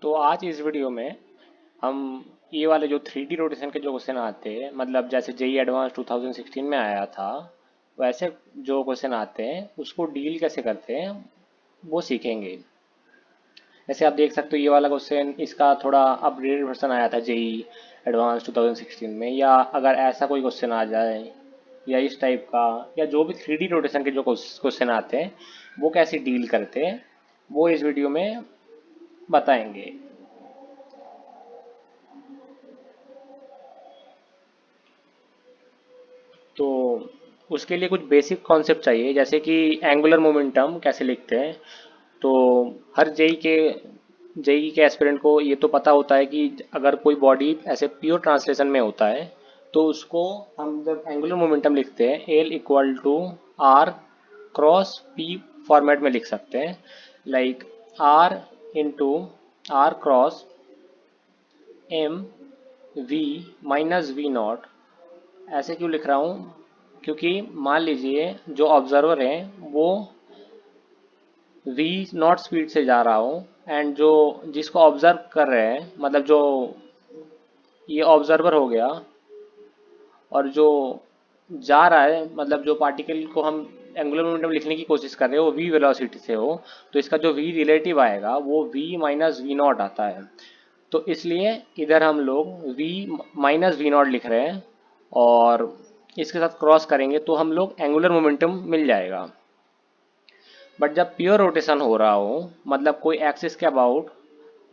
तो आज इस वीडियो में हम ये वाले जो 3D रोटेशन के जो क्वेश्चन आते हैं, मतलब जैसे जेई एडवांस 2016 में आया था, वैसे जो क्वेश्चन आते हैं उसको डील कैसे करते हैं वो सीखेंगे। जैसे आप देख सकते हो ये वाला क्वेश्चन, इसका थोड़ा अपग्रेडेड वर्जन आया था जेई एडवांस 2016 में। या अगर ऐसा कोई क्वेश्चन आ जाए या इस टाइप का, या जो भी 3D रोटेशन के जो क्वेश्चन आते हैं वो कैसे डील करते हैं वो इस वीडियो में बताएंगे। तो उसके लिए कुछ बेसिक कॉन्सेप्ट चाहिए, जैसे कि एंगुलर मोमेंटम कैसे लिखते हैं। तो हर जेई के एस्पिरेंट को ये तो पता होता है कि अगर कोई बॉडी ऐसे प्योर ट्रांसलेशन में होता है तो उसको हम जब एंगुलर मोमेंटम लिखते हैं L equal to r cross p format में लिख सकते हैं। Like r into r cross m v minus v naught. ऐसे क्यों लिख रहा हूँ? क्योंकि मान लीजिए जो ऑब्जर्वर है वो वी नॉट स्पीड से जा रहा हो, एंड जो जिसको ऑब्जर्व कर रहे हैं, मतलब जो ये ऑब्जर्वर हो गया, और जो जा रहा है, मतलब जो पार्टिकल को हम एंगुलर मोमेंटम लिखने की कोशिश कर रहे हो वो वी वेलोसिटी से हो, तो इसका जो वी रिलेटिव आएगा वो वी माइनस वी नॉट आता है। तो इसलिए इधर हम लोग वी माइनस वी नॉट लिख रहे हैं, और इसके साथ क्रॉस करेंगे तो हम लोग एंगुलर मोमेंटम मिल जाएगा। बट जब प्योर रोटेशन हो रहा हो, मतलब कोई एक्सिस के अबाउट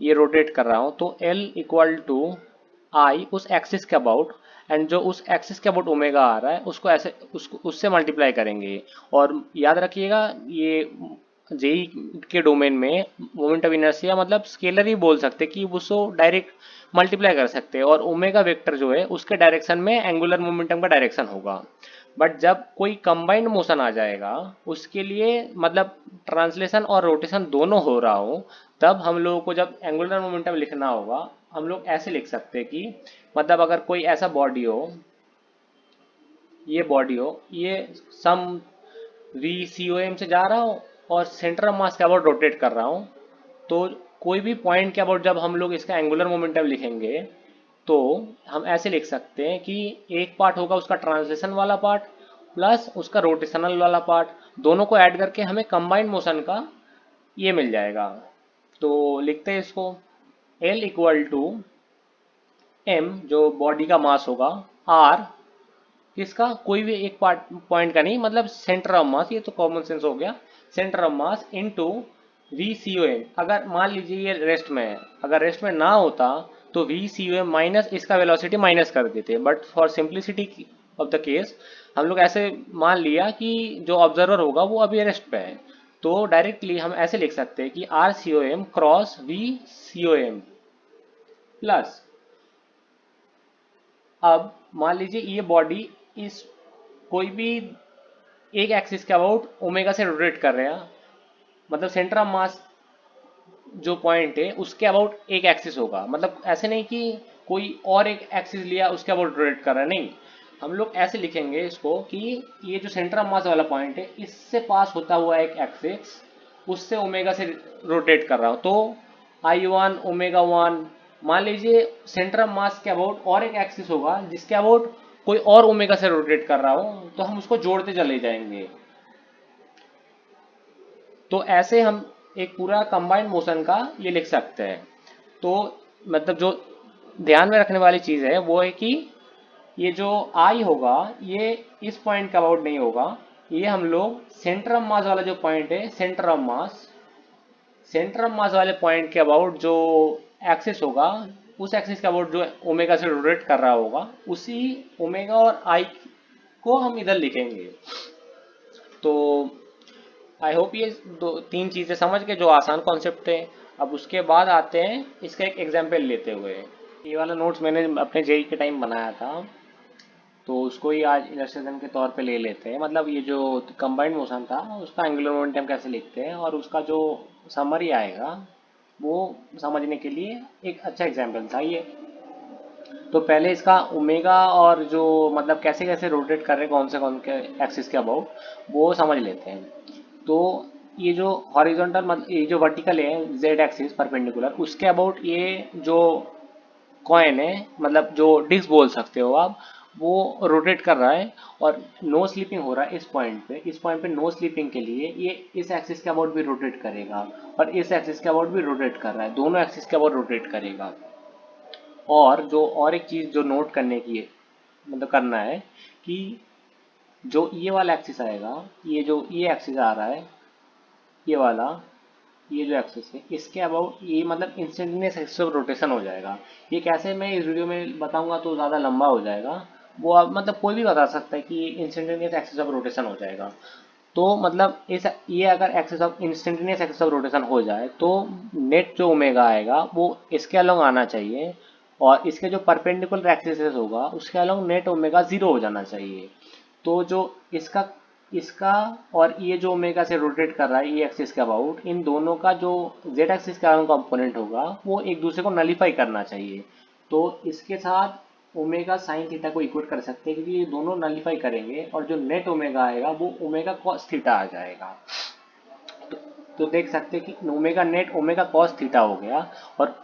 ये रोटेट कर रहा हूँ, तो एल इक्वल टू आई उस एक्सिस के अबाउट, एंड जो उस एक्सिस के अबाउट ओमेगा आ रहा है उसको ऐसे उसको उससे मल्टीप्लाई करेंगे। और याद रखिएगा ये जेई के डोमेन में मोमेंट ऑफ इनर्शिया मतलब स्केलर ही बोल सकते कि उसको डायरेक्ट मल्टीप्लाई कर सकते हैं, और ओमेगा वेक्टर जो है उसके डायरेक्शन में एंगुलर मोमेंटम का डायरेक्शन होगा। बट जब कोई कंबाइंड मोशन आ जाएगा, उसके लिए मतलब ट्रांसलेशन और रोटेशन दोनों हो रहा हो, तब हम लोगों को जब एंगुलर मोमेंटम लिखना होगा हम लोग ऐसे लिख सकते हैं कि मतलब अगर कोई ऐसा बॉडी हो ये सम वी सी ओ एम से जा रहा हो और सेंटर ऑफ मास के अबाउट रोटेट कर रहा हूँ, तो कोई भी पॉइंट के अबाउट जब हम लोग इसका एंगुलर मोमेंटम लिखेंगे तो हम ऐसे लिख सकते हैं कि एक पार्ट होगा उसका ट्रांसलेशन वाला पार्ट प्लस उसका रोटेशनल वाला पार्ट, दोनों को ऐड करके हमें कंबाइंड मोशन का ये मिल जाएगा। तो लिखते हैं इसको एल इक्वल टू एम जो बॉडी का मास होगा, आर किसका, कोई भी एक पार्ट पॉइंट का नहीं, मतलब सेंटर ऑफ मास, ये तो कॉमन सेंस हो गया, centre of mass into v c o m. अगर मान लीजिए ये रेस्ट में है, अगर रेस्ट में ना होता तो v c o m minus इसका वेलोसिटी माइनस कर देते, but for simplicity of the case हम लोग ऐसे मान लिया कि जो ऑब्जर्वर होगा वो अभी रेस्ट पे है, तो डायरेक्टली हम ऐसे लिख सकते हैं कि r c o m cross v c o m plus, अब मान लीजिए ये बॉडी इस कोई भी एक एक्सिस के अबाउट ओमेगा से रोटेट कर रहे हैं, मतलब सेंटर ऑफ मास जो पॉइंट है उसके अबाउट एक एक्सिस होगा, मतलब ऐसे नहीं कि कोई और एक एक्सिस लिया उसके अबाउट रोटेट कर रहा है, नहीं। हम लोग ऐसे लिखेंगे इसको कि ये जो सेंटर ऑफ मास वाला पॉइंट है इससे पास होता हुआ एक एक्सिस उससे ओमेगा से रोटेट कर रहा हूँ, तो आई वन ओमेगा वन। मान लीजिए सेंटर ऑफ मास के अबाउट और एक एक्सिस होगा जिसके अबाउट कोई और ओमेगा से रोटेट कर रहा हो, तो हम उसको जोड़ते चले जाएंगे। तो ऐसे हम एक पूरा कंबाइंड मोशन का ये लिख सकते हैं। तो मतलब जो ध्यान में रखने वाली चीज़ है वो है कि ये जो आई होगा ये इस पॉइंट का अबाउट नहीं होगा, ये हम लोग सेंटर ऑफ मास वाला जो पॉइंट है, सेंटर ऑफ मास वाले पॉइंट के अबाउट जो एक्सिस होगा, उस एक्सिस के अबाउट जो ओमेगा से रोटेट कर रहा होगा, उसी ओमेगा और आई को हम इधर लिखेंगे। तो आई होप ये दो तीन चीज़ें समझ के जो आसान कॉन्सेप्ट थे। अब उसके बाद आते हैं इसका एक एग्जाम्पल लेते हुए। ये वाला नोट्स मैंने अपने जेई के टाइम बनाया था, तो उसको ही आज इलस्ट्रेशन के तौर पे ले लेते हैं। मतलब ये जो कंबाइंड मोशन था उसका एंगुलर मोमेंटम कैसे लिखते हैं, और उसका जो समरी आएगा वो समझने के लिए एक अच्छा एग्जाम्पल था ये। तो पहले इसका ओमेगा और जो मतलब कैसे कैसे रोटेट कर रहे हैं कौन से एक्सिस के अबाउट वो समझ लेते हैं। तो ये जो हॉरिजॉन्टल मतलब ये जो वर्टिकल है जेड एक्सिस परपेंडिकुलर, उसके अबाउट ये जो कॉइन है मतलब जो डिस्क बोल सकते हो आप, वो रोटेट कर रहा है और नो स्लिपिंग हो रहा है इस पॉइंट पे नो स्लिपिंग के लिए ये इस एक्सिस के अबाउट भी रोटेट करेगा और इस एक्सिस के अबाउट भी रोटेट कर रहा है, दोनों एक्सिस के अबाउट रोटेट करेगा। और जो और एक चीज़ जो नोट करने की है मतलब करना है कि जो ये वाला एक्सिस आएगा, ये जो ये एक्सिस आ रहा है ये वाला, ये जो एक्सिस है इसके अबाउट ये मतलब इंस्टेंटेनियस एक्सिस ऑफ रोटेशन हो जाएगा। ये कैसे मैं इस वीडियो में बताऊंगा तो ज़्यादा लंबा हो जाएगा, वो आप मतलब कोई भी बता सकता है कि ये इंस्टेंटेनियस एक्सिस ऑफ रोटेशन हो जाएगा। तो मतलब इस ये अगर axis of instantaneous axis of rotation हो जाए तो नेट जो ओमेगा आएगा वो इसके अलोंग आना चाहिए और इसके जो परपेंडिकुलर एक्सिस होगा उसके अलोंग नेट ओमेगा जीरो हो जाना चाहिए। तो जो इसका इसका और ये जो ओमेगा से रोटेट कर रहा है ये एक्सिस के अबाउट, इन दोनों का जो जेड एक्सिस का कंपोनेंट होगा वो एक दूसरे को नलीफाई करना चाहिए। तो इसके साथ ओमेगा साइन थीटा को इक्वेट कर सकते हैं क्योंकि ये दोनों नलीफाई करेंगे और जो नेट ओमेगा आएगा वो ओमेगा कॉस थीटा आ जाएगा। तो देख सकते हैं कि omega net omega cos theta हो गया और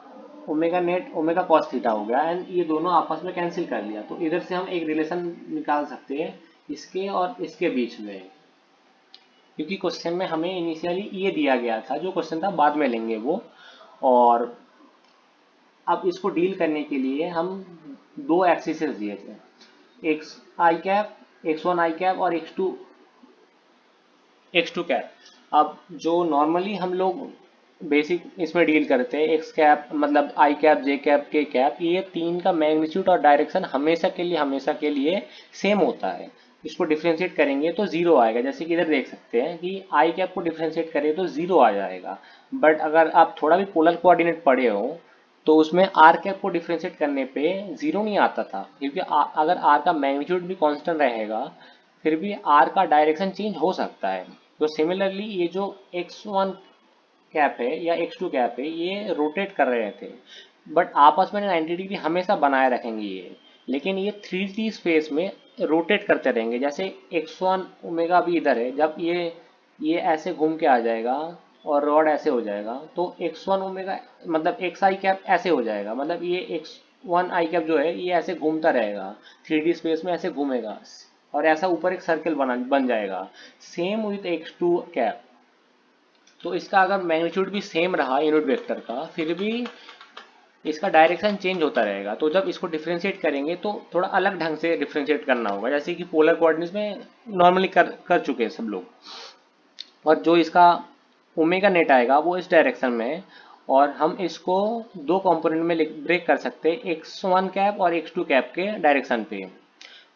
omega net omega cos theta हो गया एंड ये दोनों आपस में कैंसिल कर लिया। तो इधर से हम एक रिलेशन निकाल सकते हैं इसके और इसके बीच में, क्योंकि क्वेश्चन में हमें इनिशियली ये दिया गया था, जो क्वेश्चन था बाद में लेंगे वो। और अब इसको डील करने के लिए हम दो एक्सिस दिए थे, एक्स आई कैप एक्स वन आई कैप और एक्स टू कैप। अब जो नॉर्मली हम लोग बेसिक इसमें डील करते हैं एक्स कैप मतलब आई कैप जे कैप के कैप, ये तीन का मैग्नीट्यूड और डायरेक्शन हमेशा के लिए सेम होता है। इसको डिफ्रेंशिएट करेंगे तो जीरो आएगा, जैसे कि इधर देख सकते हैं कि आई कैप को डिफ्रेंशिएट करें तो जीरो आ जाएगा। बट अगर आप थोड़ा भी पोलर कोऑर्डिनेट पढ़े हो तो उसमें आर कैप को डिफ्रेंशिएट करने पे जीरो नहीं आता था, क्योंकि अगर आर का मैग्नीट्यूड भी कांस्टेंट रहेगा फिर भी आर का डायरेक्शन चेंज हो सकता है। तो सिमिलरली ये जो x1 कैप है या x2 कैप है ये रोटेट कर रहे थे बट आपस में 90 डिग्री हमेशा बनाए रखेंगे ये, लेकिन ये 3D स्पेस में रोटेट करते रहेंगे। जैसे x1 ओमेगा भी इधर है, जब ये ऐसे घूम के आ जाएगा और रॉड ऐसे हो जाएगा तो x1 ओमेगा मतलब एक्स आई कैप ऐसे हो जाएगा, मतलब ये x1 आई कैप जो है ये ऐसे घूमता रहेगा 3D स्पेस में ऐसे घूमेगा और ऐसा ऊपर एक सर्कल बन जाएगा। Same with x2 cap. तो इसका अगर मैग्नीट्यूड भी सेम रहा यूनिट वेक्टर का फिर भी इसका डायरेक्शन चेंज होता रहेगा। तो जब इसको डिफ्रेंशिएट करेंगे तो थोड़ा अलग ढंग से डिफ्रेंशिएट करना होगा, जैसे कि पोलर कोऑर्डिनेट्स में नॉर्मली कर चुके हैं सब लोग। और जो इसका ओमेगा नेट आएगा वो इस डायरेक्शन में है और हम इसको दो कंपोनेंट में ब्रेक कर सकते हैं, x1 कैप और x2 कैप के डायरेक्शन पे।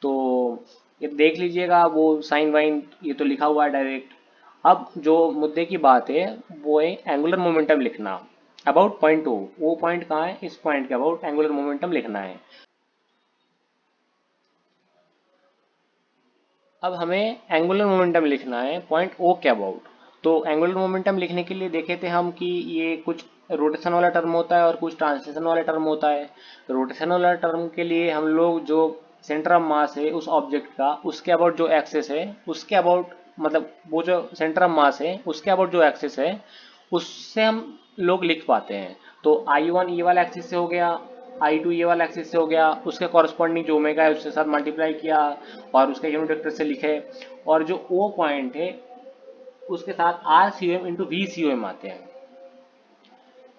तो ये देख लीजिएगा वो साइन वाइन ये तो लिखा हुआ है डायरेक्ट। अब जो मुद्दे की बात है वो है एंगुलर मोमेंटम लिखना अबाउट पॉइंट टू। वो पॉइंट कहाँ है, इस पॉइंट के अबाउट एंगुलर मोमेंटम लिखना है। अब हमें एंगुलर मोमेंटम लिखना है पॉइंट ओ के अबाउट। तो एंगुलर मोमेंटम लिखने के लिए देखे थे हम कि ये कुछ रोटेशन वाला टर्म होता है और कुछ ट्रांसलेशन वाला टर्म होता है। रोटेशन वाला टर्म के लिए हम लोग जो सेंटर ऑफ मास है उस ऑब्जेक्ट का उसके अबाउट जो एक्सेस है उसके अबाउट मतलब वो जो सेंटर ऑफ मास है उसके अबाउट जो एक्सेस है उससे हम लोग लिख पाते हैं। तो I1 ये वाला एक्सिस से हो गया, I2 ये वाला एक्सिस से हो गया, उसके कॉरस्पॉन्डिंग जो ओमेगा है उसके साथ मल्टीप्लाई किया और उसके यूनिट वेक्टर से लिखे। और जो O पॉइंट है उसके साथ r c m into v c m आते हैं।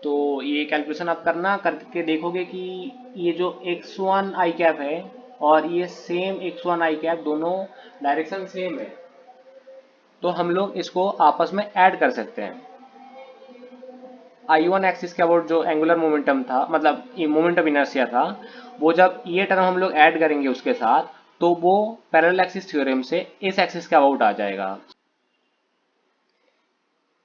तो ये कैलकुलेशन आप करना करके देखोगे कि ये जो x1 आई कैप है और ये सेम x1 आई कैप दोनों डायरेक्शन सेम है, तो हम लोग इसको आपस में ऐड कर सकते हैं। I1 एक्सिस के अबाउट जो एंगुलर मोमेंटम था मतलब ये मोमेंटम इनर्शिया था, वो जब ये टर्म हम लोग ऐड करेंगे उसके साथ तो वो पैरेलल एक्सिस थ्योरम से इस एक्सिस के अबाउट आ जाएगा।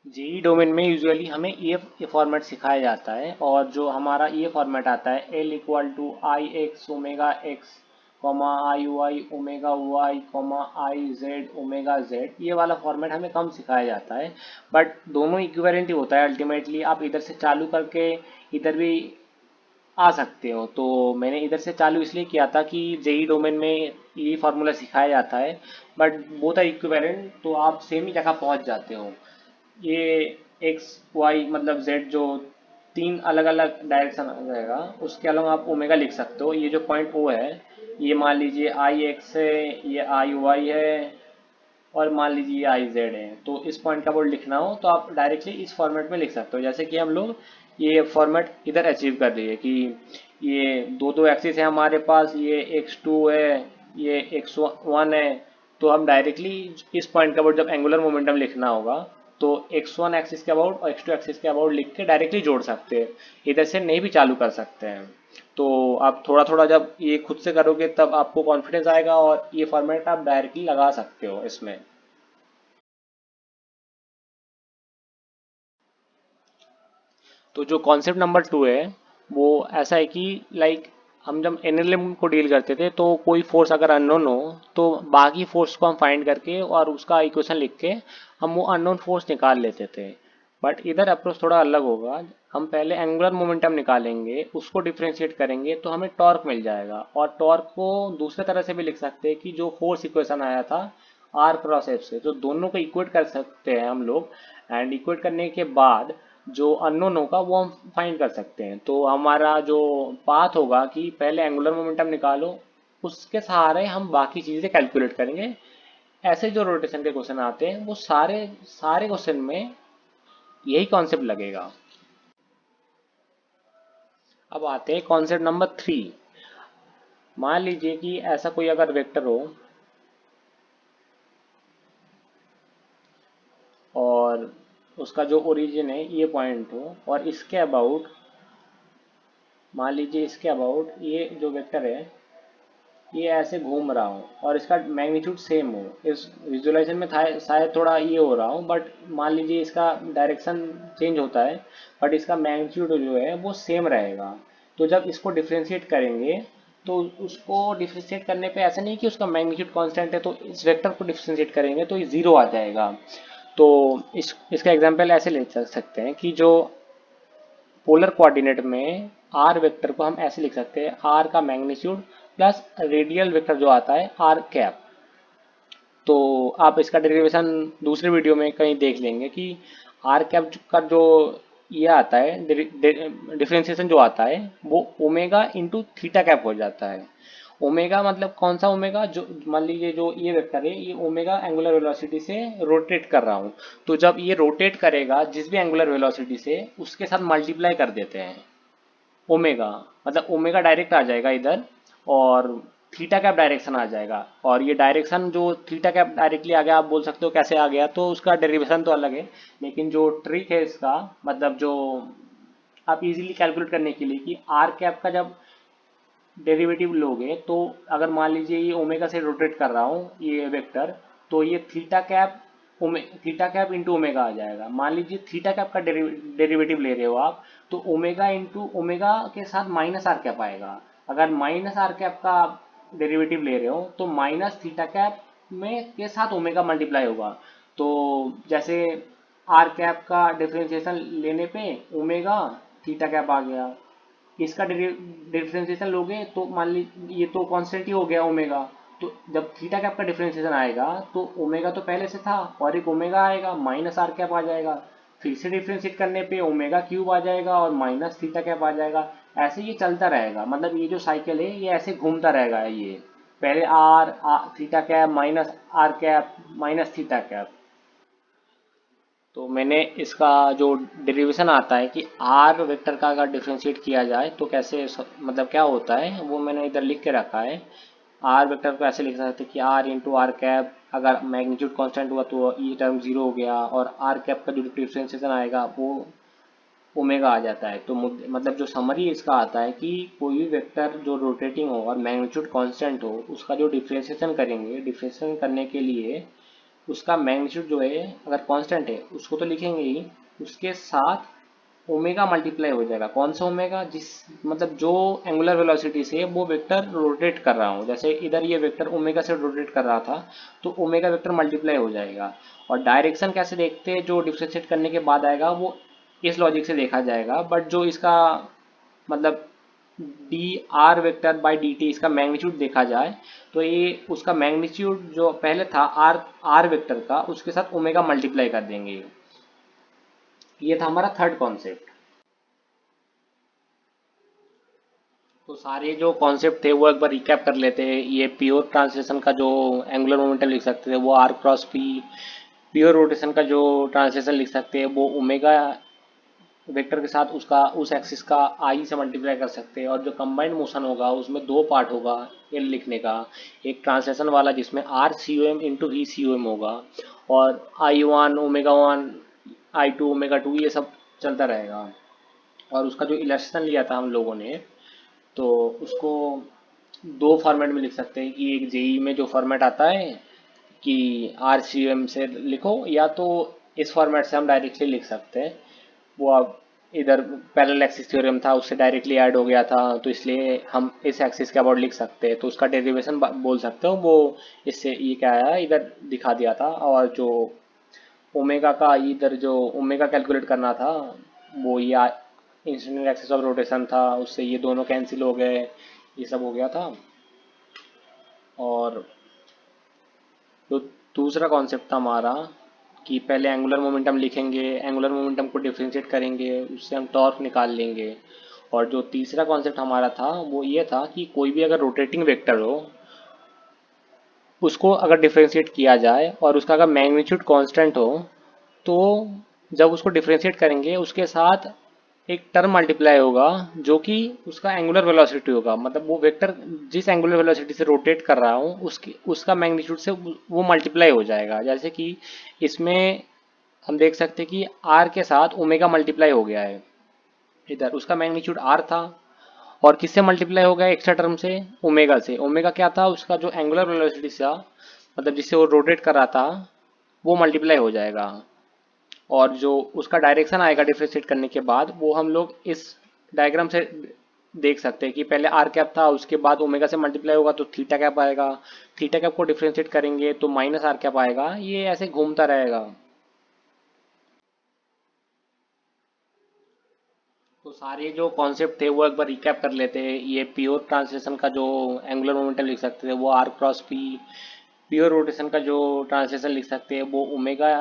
जेई डोमेन में यूजुअली हमें ये फॉर्मेट सिखाया जाता है और जो हमारा ये फॉर्मेट आता है L equal to I x omega x comma I y omega y comma I z omega z, ये वाला फॉर्मेट हमें कम सिखाया जाता है बट दोनों इक्विवेलेंट ही होता है अल्टीमेटली। आप इधर से चालू करके इधर भी आ सकते हो। तो मैंने इधर से चालू इसलिए किया था कि जेई डोमेन में ये फार्मूला सिखाया जाता है बट बोथ आर इक्विवेलेंट, तो आप सेम ही जगह पहुंच जाते हो। ये एक्स वाई मतलब जेड जो तीन अलग अलग डायरेक्शन आ जाएगा, उसके अलावा आप ओमेगा लिख सकते हो। ये जो पॉइंट ओ है, ये मान लीजिए आई एक्स है, ये आई वाई है, और मान लीजिए ये आई जेड है। तो इस पॉइंट का बोर्ड लिखना हो तो आप डायरेक्टली इस फॉर्मेट में लिख सकते हो। जैसे कि हम लोग ये फॉर्मेट इधर अचीव कर रही है कि ये दो दो एक्सिस है हमारे पास, ये x2 है, ये x1 है। तो हम डायरेक्टली इस पॉइंट का अबाउट जब एंगुलर मोमेंटम लिखना होगा तो x1 एक्सिस के अबाउट और x2 एक्सिस के अबाउट लिख के डायरेक्टली जोड़ सकते हैं, इधर से नहीं भी चालू कर सकते हैं। तो आप थोड़ा थोड़ा जब ये खुद से करोगे तब आपको कॉन्फिडेंस आएगा और ये फॉर्मेट आप डायरेक्टली लगा सकते हो इसमें। तो जो कॉन्सेप्ट नंबर 2 है वो ऐसा है कि लाइक हम जब एनएलएम को डील करते थे तो कोई फोर्स अगर अननोन हो तो बाकी फोर्स को हम फाइंड करके और उसका इक्वेशन लिख के हम वो अननोन फोर्स निकाल लेते थे। बट इधर अप्रोच थोड़ा अलग होगा। हम पहले एंगुलर मोमेंटम निकालेंगे, उसको डिफ्रेंशिएट करेंगे तो हमें टॉर्क मिल जाएगा। और टॉर्क को दूसरे तरह से भी लिख सकते हैं कि जो फोर्स इक्वेशन आया था आर क्रॉस एफ से, तो दोनों को इक्वेट कर सकते हैं हम लोग। एंड इक्वेट करने के बाद जो अननोन होगा वो हम फाइंड कर सकते हैं। तो हमारा जो पाथ होगा कि पहले एंगुलर मोमेंटम निकालो, उसके सहारे हम बाकी चीज़ें कैलकुलेट करेंगे। ऐसे जो रोटेशन के क्वेश्चन आते हैं वो सारे सारे क्वेश्चन में यही कॉन्सेप्ट लगेगा। अब आते हैं कॉन्सेप्ट नंबर 3। मान लीजिए कि ऐसा कोई अगर वेक्टर हो और उसका जो ओरिजिन है ये पॉइंट हो, और इसके अबाउट मान लीजिए इसके अबाउट ये जो वेक्टर है ये ऐसे घूम रहा हूँ और इसका मैग्नीट्यूड सेम हो। इस विजुअलाइजेशन में था शायद थोड़ा ये हो रहा हूँ, बट मान लीजिए इसका डायरेक्शन चेंज होता है बट इसका मैग्नीट्यूड जो है वो सेम रहेगा। तो जब इसको डिफ्रेंशिएट करेंगे तो उसको डिफ्रेंशिएट करने पे ऐसा नहीं कि उसका मैग्नीट्यूड कांस्टेंट है तो इस वेक्टर को डिफ्रेंशिएट करेंगे तो ये जीरो आ जाएगा। तो इसका एग्जांपल ऐसे ले सकते हैं कि जो पोलर कोऑर्डिनेट में आर वेक्टर को हम ऐसे लिख सकते हैं, आर का मैग्नीट्यूड प्लस रेडियल वेक्टर जो आता है आर कैप। तो आप इसका डेरिवेशन दूसरे वीडियो में कहीं देख लेंगे कि आर कैप का जो ये आता है डिफ्रेंसिएशन जो आता है वो ओमेगा इंटू थीटा कैप हो जाता है। ओमेगा मतलब कौन सा ओमेगा, जो मान लीजिए जो ये वेक्टर है ये ओमेगा एंगुलर वेलोसिटी से रोटेट कर रहा हूँ। तो जब ये रोटेट करेगा जिस भी एंगुलर वेलोसिटी से उसके साथ मल्टीप्लाई कर देते हैं ओमेगा, मतलब ओमेगा डायरेक्ट आ जाएगा इधर और थीटा कैप डायरेक्शन आ जाएगा। और ये डायरेक्शन जो थीटा कैप डायरेक्टली आ गया, आप बोल सकते हो कैसे आ गया, तो उसका डेरिवेशन तो अलग है। लेकिन जो ट्रिक है इसका मतलब जो आप इजीली कैलकुलेट करने के लिए कि आर कैप का जब डेरिवेटिव लोगे तो अगर मान लीजिए ये ओमेगा से रोटेट कर रहा हूँ ये वेक्टर, तो ये थीटा कैप इंटू ओमेगा आ जाएगा। मान लीजिए थीटा कैप का डेरिवेटिव ले रहे हो आप, तो ओमेगा इंटू ओमेगा के साथ माइनस आर कैप आएगा। अगर माइनस आर कैप का डेरिवेटिव ले रहे हो तो माइनस थीटा कैप में के साथ ओमेगा मल्टीप्लाई होगा। तो जैसे आर कैप का डिफरेंशिएशन लेने पे ओमेगा थीटा कैप आ गया, इसका डिफरेंशिएशन लोगे तो मान लीजिए ये तो कांस्टेंट ही हो गया ओमेगा। तो जब थीटा कैप का डिफरेंशिएशन आएगा तो ओमेगा तो पहले से था और एक ओमेगा आएगा माइनस आर कैप आ जाएगा, फिर से डिफरेंशिएट करने पे ओमेगा क्यूब आ जाएगा और माइनस थीटा कैप आ जाएगा। ऐसे ये चलता रहेगा, मतलब ये जो साइकिल है ये ऐसे घूमता रहेगा। ये पहले r theta cap minus r cap minus theta cap. तो मैंने इसका जो डेरिवेशन आता है कि आर वेक्टर का अगर डिफ्रेंशिएट किया जाए तो कैसे मतलब क्या होता है वो मैंने इधर लिख के रखा है। आर वेक्टर को ऐसे लिख सकते हैं कि आर इंटू आर कैप, अगर मैग्नीट्यूड कांस्टेंट हुआ तो ये टर्म जीरो हो गया और आर कैप का जो डिफ्रेंशिएशन आएगा वो ओमेगा आ जाता है। तो मतलब जो समरी इसका आता है कि कोई भी वेक्टर जो रोटेटिंग हो और मैग्नीट्यूड कांस्टेंट हो उसका जो डिफ्रेंशिएशन करेंगे, डिफ्रेंशिएशन करने के लिए उसका मैग्नीट्यूड जो है अगर कांस्टेंट है उसको तो लिखेंगे ही, उसके साथ ओमेगा मल्टीप्लाई हो जाएगा। कौन सा ओमेगा, जिस मतलब जो एंगुलर वेलोसिटी से वो वेक्टर रोटेट कर रहा हूँ, जैसे इधर ये वेक्टर ओमेगा से रोटेट कर रहा था तो ओमेगा वेक्टर मल्टीप्लाई हो जाएगा। और डायरेक्शन कैसे देखते हैं, जो डिफ्रेंशिएट करने के बाद आएगा वो इस लॉजिक से देखा जाएगा। बट जो इसका मतलब D R vector by D T इसका मैग्नीट्यूड देखा जाए तो ये उसका मैग्नीट्यूड जो पहले था आर आर वेक्टर का उसके साथ ओमेगा मल्टीप्लाई कर देंगे। ये था हमारा थर्ड कॉन्सेप्ट। तो सारे जो कॉन्सेप्ट थे वो एक बार रिकैप कर लेते हैं। ये प्योर ट्रांसलेशन का जो एंगुलर मोमेंटम लिख सकते थे वो r cross p. Pure rotation का जो ट्रांसलेशन लिख सकते हैं वो ओमेगा वेक्टर के साथ उसका उस एक्सिस का आई से मल्टीप्लाई कर सकते हैं। और जो कंबाइंड मोशन होगा उसमें दो पार्ट होगा एल लिखने का। एक ट्रांसलेशन वाला जिसमें r c o m into v c o m होगा, और आई 1 आई 2 ओमेगा 2 ये सब चलता रहेगा। और उसका जो इलस्ट्रेशन लिया था हम लोगों ने, तो उसको दो फॉर्मेट में लिख सकते हैं। कि एक जेई में जो फॉर्मेट आता है कि आर सी एम से लिखो, या तो इस फॉर्मेट से हम डायरेक्टली लिख सकते हैं। वो अब इधर पैरेलल एक्सिस थ्योरम था उससे डायरेक्टली ऐड हो गया था, तो इसलिए हम इस एक्सिस के अबाउट लिख सकते हैं। तो उसका डेरिवेशन बोल सकते हो। वो इससे ये क्या आया इधर दिखा दिया था। और जो ओमेगा का इधर जो ओमेगा कैलकुलेट करना था, वो ये इंस्टेंट एक्सिस ऑफ रोटेशन था, उससे ये दोनों कैंसिल हो गए, ये सब हो गया था। और जो दूसरा कॉन्सेप्ट था हमारा कि पहले एंगुलर मोमेंटम लिखेंगे, एंगुलर मोमेंटम को डिफरेंशिएट करेंगे, उससे हम टॉर्क निकाल लेंगे। और जो तीसरा कॉन्सेप्ट हमारा था वो ये था कि कोई भी अगर रोटेटिंग वेक्टर हो उसको अगर डिफरेंशिएट किया जाए और उसका अगर मैग्नीट्यूड कांस्टेंट हो, तो जब उसको डिफरेंशिएट करेंगे उसके साथ एक टर्म मल्टीप्लाई होगा जो कि उसका एंगुलर वेलोसिटी होगा। मतलब वो वेक्टर जिस एंगुलर वेलोसिटी से रोटेट कर रहा हूँ उसकी उसका मैग्नीट्यूड से वो मल्टीप्लाई हो जाएगा। जैसे कि इसमें हम देख सकते हैं कि आर के साथ ओमेगा मल्टीप्लाई हो गया है। इधर उसका मैग्नीट्यूड आर था, और किससे मल्टीप्लाई हो गया एक्स्ट्रा टर्म से, ओमेगा से। ओमेगा क्या था, उसका जो एंगुलर वेलोसिटी था, मतलब जिससे वो रोटेट कर रहा था, वो मल्टीप्लाई हो जाएगा। और जो उसका डायरेक्शन आएगा डिफरेंशिएट करने के बाद, वो हम लोग इस डायग्राम से देख सकते हैं कि पहले आर कैप था, उसके बाद ओमेगा से मल्टीप्लाई होगा तो थीटा कैप आएगा। थीटा कैप को डिफरेंशिएट करेंगे तो माइनस आर कैप आएगा। ये ऐसे घूमता रहेगा। तो सारे जो कॉन्सेप्ट थे वो एक बार रिकैप कर लेते हैं। ये प्योर ट्रांसलेशन का जो एंगुलर मोमेंटम लिख सकते थे वो r cross p. Pure rotation का जो ट्रांसलेशन लिख सकते हैं वो ओमेगा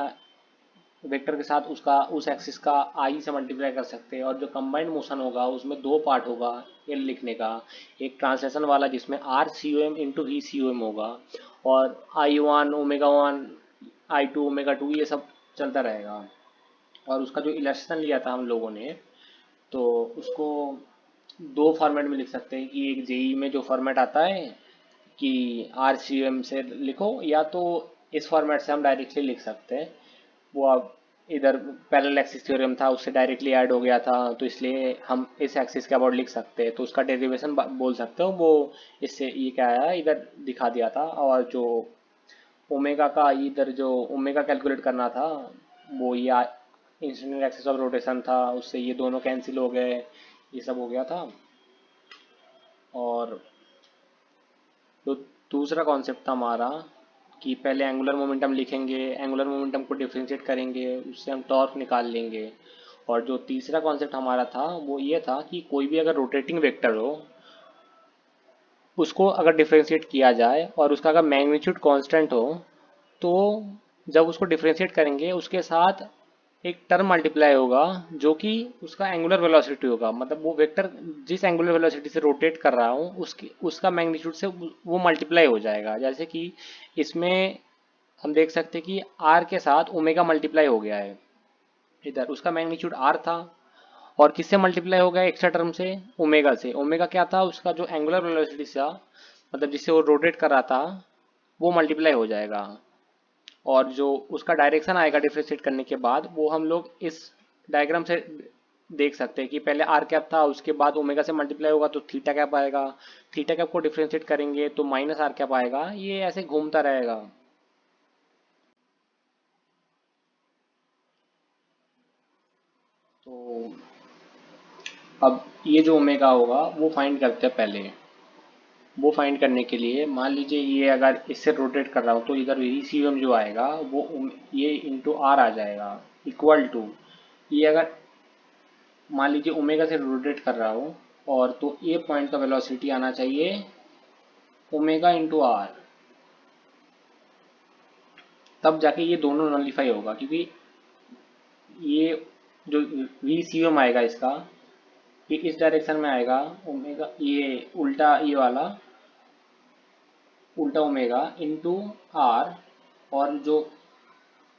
वेक्टर के साथ उसका उस एक्सिस का आई से मल्टीप्लाई कर सकते हैं। और जो कंबाइंड मोशन होगा उसमें दो पार्ट होगा एल लिखने का। एक ट्रांसलेशन वाला जिसमें r c o m into v c o m होगा, और आई 1 आई 2 ओमेगा 2 ये सब चलता रहेगा। और उसका जो इलस्ट्रेशन लिया था हम लोगों ने, तो उसको दो फॉर्मेट में लिख सकते हैं। कि एक जेई में जो फॉर्मेट आता है कि आर सी एम से लिखो, या तो इस फॉर्मेट से हम डायरेक्टली लिख सकते हैं। वो अब इधर पैरेलल एक्सिस थ्योरम था उससे डायरेक्टली ऐड हो गया था, तो इसलिए हम इस एक्सिस के अबाउट लिख सकते हैं। तो उसका डेरिवेशन बोल सकते हो। वो इससे ये क्या आया इधर दिखा दिया था। और जो ओमेगा का इधर जो ओमेगा कैलकुलेट करना था, वो ये इंस्टेंट एक्सिस ऑफ रोटेशन था, उससे ये दोनों कैंसिल हो गए, ये सब हो गया था। और जो दूसरा कॉन्सेप्ट था हमारा कि पहले एंगुलर मोमेंटम लिखेंगे, एंगुलर मोमेंटम को डिफरेंशिएट करेंगे, उससे हम टॉर्क निकाल लेंगे। और जो तीसरा कॉन्सेप्ट हमारा था वो ये था कि कोई भी अगर रोटेटिंग वेक्टर हो उसको अगर डिफरेंशिएट किया जाए और उसका अगर मैग्नीट्यूड कांस्टेंट हो, तो जब उसको डिफरेंशिएट करेंगे उसके साथ एक टर्म मल्टीप्लाई होगा जो कि उसका एंगुलर वेलोसिटी होगा। मतलब वो वेक्टर जिस एंगुलर वेलोसिटी से रोटेट कर रहा हूँ उसकी उसका मैग्नीट्यूड से वो मल्टीप्लाई हो जाएगा। जैसे कि इसमें हम देख सकते हैं कि आर के साथ ओमेगा मल्टीप्लाई हो गया है। इधर उसका मैग्नीट्यूड आर था, और किससे मल्टीप्लाई हो गया एक्स्ट्रा टर्म से, ओमेगा से। ओमेगा क्या था, उसका जो एंगुलर वेलोसिटी था, मतलब जिससे वो रोटेट कर रहा था, वो मल्टीप्लाई हो जाएगा। और जो उसका डायरेक्शन आएगा डिफरेंशिएट करने के बाद, वो हम लोग इस डायग्राम से देख सकते हैं कि पहले आर कैप था, उसके बाद ओमेगा से मल्टीप्लाई होगा तो थीटा कैप आएगा। थीटा कैप को डिफरेंशिएट करेंगे तो माइनस आर कैप आएगा। ये ऐसे घूमता रहेगा। तो अब ये जो ओमेगा होगा वो फाइंड करते हैं पहले। वो फाइंड करने के लिए मान लीजिए ये अगर इससे रोटेट कर रहा हूँ तो इधर वी सी एम जो आएगा वो ये इंटू आर आ जाएगा, इक्वल टू ये अगर मान लीजिए ओमेगा से रोटेट कर रहा हूँ, और तो ए पॉइंट का वेलोसिटी आना चाहिए ओमेगा इंटू आर। तब जाके ये दोनों नलीफाई होगा, क्योंकि ये जो वी सी एम आएगा इसका, ये इस डायरेक्शन में आएगा ओमेगा, ये उल्टा, ये वाला उल्टा ओमेगा इंटू आर, और जो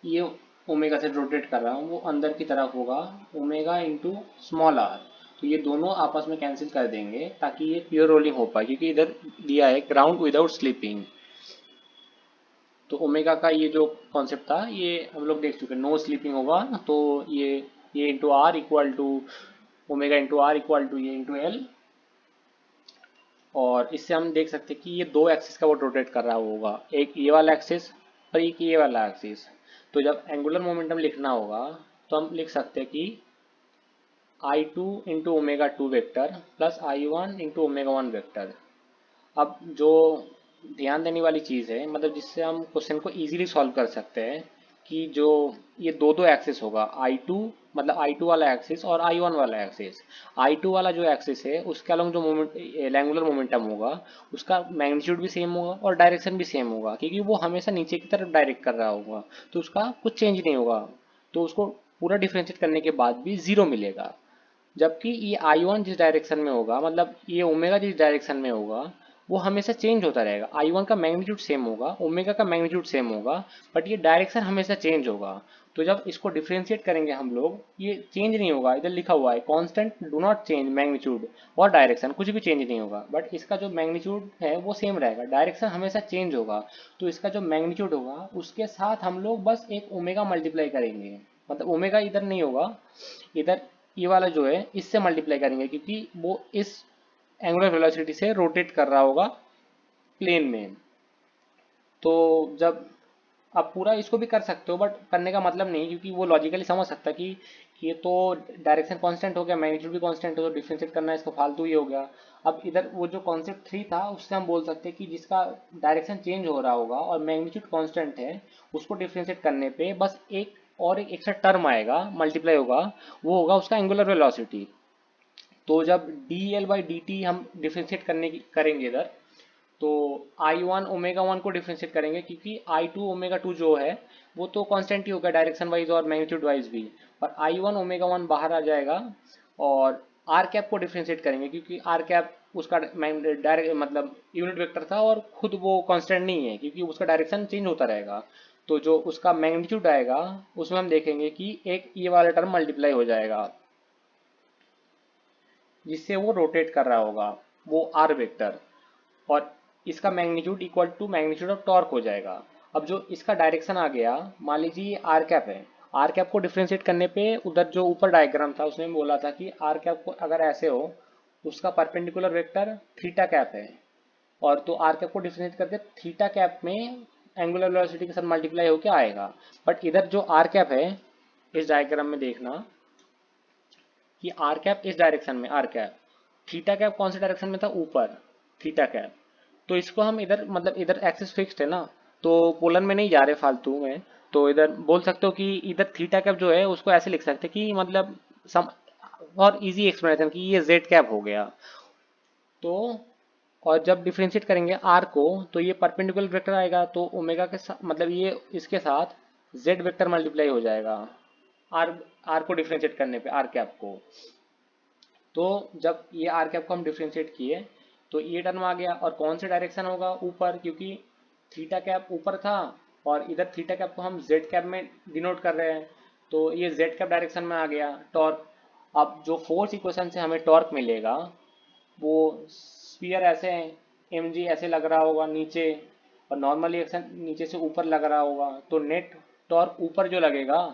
ये ओमेगा से रोटेट कर रहा हूँ वो अंदर की तरफ होगा ओमेगा इंटू स्मॉल आर। तो ये दोनों आपस में कैंसिल कर देंगे ताकि ये प्योर रोलिंग हो पाए, क्योंकि इधर दिया है ग्राउंड विदाउट स्लीपिंग। तो ओमेगा का ये जो कॉन्सेप्ट था ये हम लोग देख चुके हैं, नो स्लीपिंग होगा। तो ये into r equal to omega into r equal to ये इंटू एल। और इससे हम देख सकते हैं कि ये दो एक्सिस का वो रोटेट कर रहा होगा, एक ये वाला एक्सिस और एक ये वाला एक्सिस। तो जब एंगुलर मोमेंटम लिखना होगा तो हम लिख सकते हैं कि I two into omega two vector plus I one into omega one vector. अब जो ध्यान देने वाली चीज़ है, मतलब जिससे हम क्वेश्चन को इजीली सॉल्व कर सकते हैं, कि जो ये दो दो एक्सिस होगा आई टू, मतलब आई टू वाला एक्सिस और आई वन वाला एक्सिस। आई टू वाला जो एक्सिस है उसके अलॉन्ग जो मोमेंट एंगुलर मोमेंटम होगा उसका मैग्नीट्यूड भी सेम होगा और डायरेक्शन भी सेम होगा, क्योंकि वो हमेशा नीचे की तरफ डायरेक्ट कर रहा होगा, तो उसका कुछ चेंज नहीं होगा। तो उसको पूरा डिफ्रेंशिएट करने के बाद भी जीरो मिलेगा। जबकि ये आई वन जिस डायरेक्शन में होगा, मतलब ये ओमेगा जिस डायरेक्शन में होगा, वो हमेशा चेंज होता रहेगा। आई वन का मैग्नीट्यूड सेम होगा, ओमेगा का मैग्नीट्यूड सेम होगा, बट ये डायरेक्शन हमेशा चेंज होगा। तो जब इसको डिफ्रेंशिएट करेंगे हम लोग, ये चेंज नहीं होगा। इधर लिखा हुआ है constant do not change magnitude और डायरेक्शन, कुछ भी चेंज नहीं होगा, बट इसका जो मैग्नीट्यूड है वो सेम रहेगा, डायरेक्शन हमेशा चेंज होगा। तो इसका जो मैग्नीट्यूड होगा उसके साथ हम लोग बस एक ओमेगा मल्टीप्लाई करेंगे, मतलब ओमेगा इधर नहीं होगा, इधर ये वाला जो है इससे मल्टीप्लाई करेंगे, क्योंकि वो इस एंगुलर वेलोसिटी से रोटेट कर रहा होगा प्लेन में। तो जब आप पूरा इसको भी कर सकते हो, बट करने का मतलब नहीं, क्योंकि वो लॉजिकली समझ सकता है कि ये तो डायरेक्शन कांस्टेंट हो गया, मैग्नीट्यूड भी कांस्टेंट हो, तो डिफरेंशिएट करना इसको फालतू ही हो गया। अब इधर वो जो कॉन्सेप्ट थ्री था उससे हम बोल सकते हैं कि जिसका डायरेक्शन चेंज हो रहा होगा और मैग्नीट्यूड कांस्टेंट है, उसको डिफरेंशिएट करने पे बस एक और एक एक्स्ट्रा टर्म आएगा, मल्टीप्लाई होगा, वो होगा उसका एंगुलर वेलोसिटी। तो जब D L by D T हम डिफ्रेंशिएट करने की करेंगे इधर, तो आई वन ओमेगा वन को डिफ्रेंशिएट करेंगे, क्योंकि आई टू ओमेगा टू जो है वो तो कांस्टेंट ही होगा डायरेक्शन वाइज और मैग्नीट्यूड वाइज भी, और आई वन ओमेगा वन बाहर आ जाएगा। और आर कैप को डिफ्रेंशिएट करेंगे, क्योंकि आर कैप उसका डायरेक्ट मतलब यूनिट वेक्टर था और खुद वो कांस्टेंट नहीं है, क्योंकि उसका डायरेक्शन चेंज होता रहेगा। तो जो उसका मैग्नीट्यूड आएगा उसमें हम देखेंगे कि एक ये वाला टर्म मल्टीप्लाई हो जाएगा, जिससे वो रोटेट कर रहा होगा, वो आर वेक्टर। और इसका magnitude equal to magnitude of torque हो जाएगा। अब जो इसका डायरेक्शन आ गया, मान लीजिए ये आर कैप है, आर कैप को डिफ्रेंशिएट करने पे उधर जो ऊपर डायग्राम था उसमें बोला था कि आर कैप को अगर ऐसे हो, उसका परपेंडिकुलर वेक्टर थीटा कैप है, और तो आर कैप को डिफ्रेंशिएट करके थीटा कैप में एंगुलर वेलोसिटी के साथ मल्टीप्लाई होकर आएगा। बट इधर जो आर कैप है, इस डायग्राम में देखना कि आर कैप इस डायरेक्शन में, आर कैप थीटा कैप कौन से डायरेक्शन में था, ऊपर, थीटा कैप। तो इसको हम इधर, मतलब इधर एक्सिस फिक्स्ड है ना, तो पोलर में नहीं जा रहे फालतू में, तो इधर बोल सकते हो कि इधर थीटा कैप जो है उसको ऐसे लिख सकते हैं कि मतलब सम और इजी एक्सप्लेनेशन कि ये जेड कैप हो गया। तो और जब डिफरेंशिएट करेंगे आर को, तो ये परपेंडिकुलर वेक्टर आएगा, तो ओमेगा के साथ, मतलब ये इसके साथ जेड वेक्टर मल्टीप्लाई हो जाएगा आर, आर को डिफरेंशिएट करने पे आर कैप को। तो जब ये आर कैप को हम डिफ्रेंशिएट किए तो ये टर्म आ गया, और कौन से डायरेक्शन होगा, ऊपर, क्योंकि थीटा कैप ऊपर था और इधर थीटा कैप को हम जेड कैप में डिनोट कर रहे हैं, तो ये जेड कैप डायरेक्शन में आ गया टॉर्क। अब जो फोर्स इक्वेशन से हमें टॉर्क मिलेगा, वो स्फीयर ऐसे एम जी ऐसे लग रहा होगा नीचे, और नॉर्मली एक्शन नीचे से ऊपर लग रहा होगा, तो नेट टॉर्क ऊपर जो लगेगा,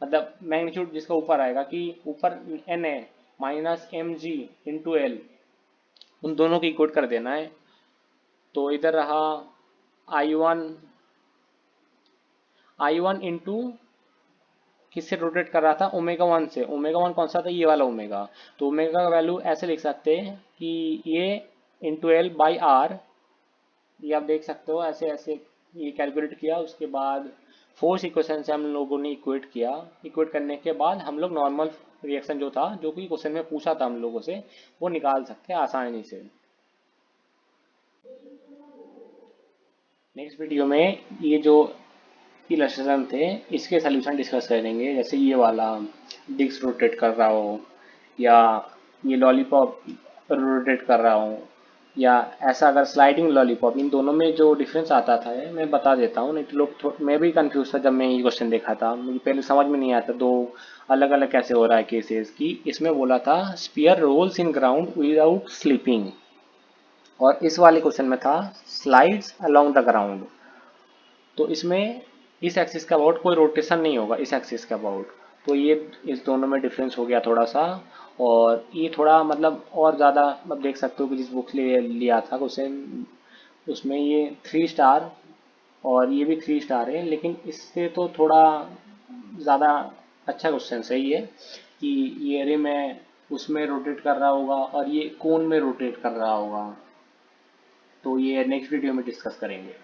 मतलब मैग्नीट्यूड जिसका ऊपर आएगा, कि ऊपर एन है minus m g into L, उन दोनों की इक्वट कर देना है। तो इधर रहा आई वन इंटू किससे रोटेट कर रहा था, ओमेगा वन से। ओमेगा वन कौन सा था, ये वाला ओमेगा। तो ओमेगा का वैल्यू ऐसे लिख सकते हैं कि ये इंटू एल बाई आर, ये आप देख सकते हो ऐसे ऐसे ये कैलकुलेट किया। उसके बाद फोर्स इक्वेशन से हम लोगों ने इक्वेट किया, इक्वेट करने के बाद हम लोग नॉर्मल रिएक्शन जो था, जो कि क्वेश्चन में पूछा था हम लोगों से, वो निकाल सकते हैं आसानी से। नेक्स्ट वीडियो में ये जो इलस्ट्रेशन थे, इसके सोल्यूशन डिस्कस करेंगे। जैसे ये वाला डिस्क रोटेट कर रहा हो, या ये लॉलीपॉप रोटेट कर रहा हूँ, या ऐसा अगर स्लाइडिंग लॉलीपॉप, इन दोनों में जो डिफरेंस आता था है मैं बता देता हूँ। नहीं तो मैं भी कंफ्यूज था जब मैं ये क्वेश्चन देखा था, मुझे पहले समझ में नहीं आता दो अलग अलग कैसे हो रहा है केसेस की। इसमें बोला था sphere rolls in ground without slipping, और इस वाले क्वेश्चन में था स्लाइड्स अलोंग द ग्राउंड। तो इसमें इस एक्सिस का अबाउट कोई रोटेशन नहीं होगा, इस एक्सिस का अबाउट। तो ये इस दोनों में डिफरेंस हो गया थोड़ा सा। और ये थोड़ा मतलब और ज़्यादा मतलब देख सकते हो कि जिस बुक से लिया था क्वेश्चन उसमें ये 3 स्टार और ये भी 3 स्टार है, लेकिन इससे तो थोड़ा ज़्यादा अच्छा क्वेश्चन सही है कि ये रे में उसमें रोटेट कर रहा होगा और ये कोन में रोटेट कर रहा होगा। तो ये नेक्स्ट वीडियो में डिस्कस करेंगे।